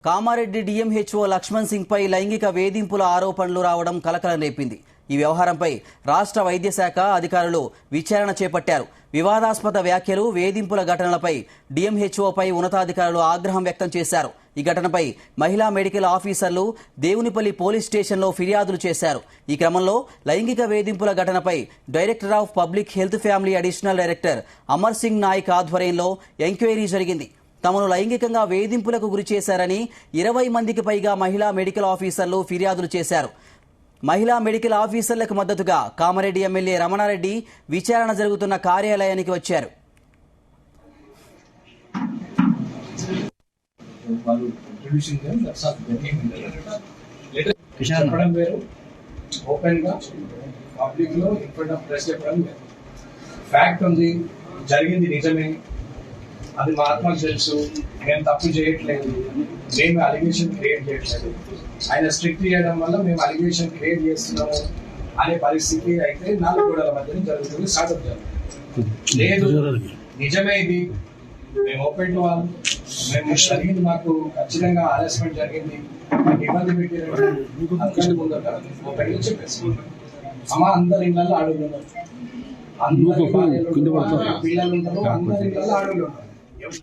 Kamareddy DMHO Laxman Singh పై లైంగిక వేధింపుల ఆరోపణలు రావడం కలకలం రేపింది. ఈ వ్యవహారంపై రాష్ట్ర వైద్య శాఖ అధికారులు విచారణ చేపట్టారు. వివాదాస్పద వ్యాఖ్యలు, వేధింపుల ఘటనలపై డిఎంహెచ్ఓపై ఉన్నతాధికారులు ఆగ్రహం వ్యక్తం చేశారు. ఈ ఘటనపై మహిళా మెడికల్ ఆఫీసర్లు దేవునిపల్లి పోలీస్ స్టేషన్లో ఫిర్యాదులు చేశారు. ఈ క్రమంలో లైంగిక వేధింపుల ఘటనపై director of public health family additional director Amar Singh Nayak ఆధ్వర్యంలో ఎంక్వైరీ జరిగింది. తమను లైంగికంగా వేధింపులకు గురి చేశారని 20 మందికి పైగా మహిళా మెడికల్ ఆఫీసర్లు ఫిర్యాదులు చేశారు. మహిళా మెడికల్ ఆఫీసర్లకు మద్దతుగా కామారెడ్డి ఎమ్మెల్యే రమణారెడ్డి విచారణ జరుగుతున్న కార్యాలయానికి వచ్చారు. జరిగింది నిజమే, అది మా ఆత్మకు తెలుసు. మేము తప్పు చేయట్లేదు, మేము అలిగేషన్ క్రియేట్ చేయట్లేదు. ఆయన స్ట్రిక్ట్ చేయడం వల్ల మేము అలిగేషన్ క్రియేట్ చేస్తున్నాము అనే పరిస్థితి అయితే 4 గోడల మధ్యన జరుగుతుంది. స్టార్ట్అప్ జరుగుతుంది లేదు, నిజమే ఇది, మేము ఓపెన్ టు వాళ్ళు, మేము జరిగింది, మాకు ఖచ్చితంగా హారాస్మెంట్ జరిగింది, మాకు ఇబ్బంది పెట్టారు ముందట ఓపెన్ గా చెప్పేసి అమ్మ అందరి ఇళ్లలో ఆడవాళ్ళు ఉన్నారు, అందరి పిల్లలు ఉంటారు, అందరి ఇళ్లలో ఆడవాళ్ళు ఉన్నారు.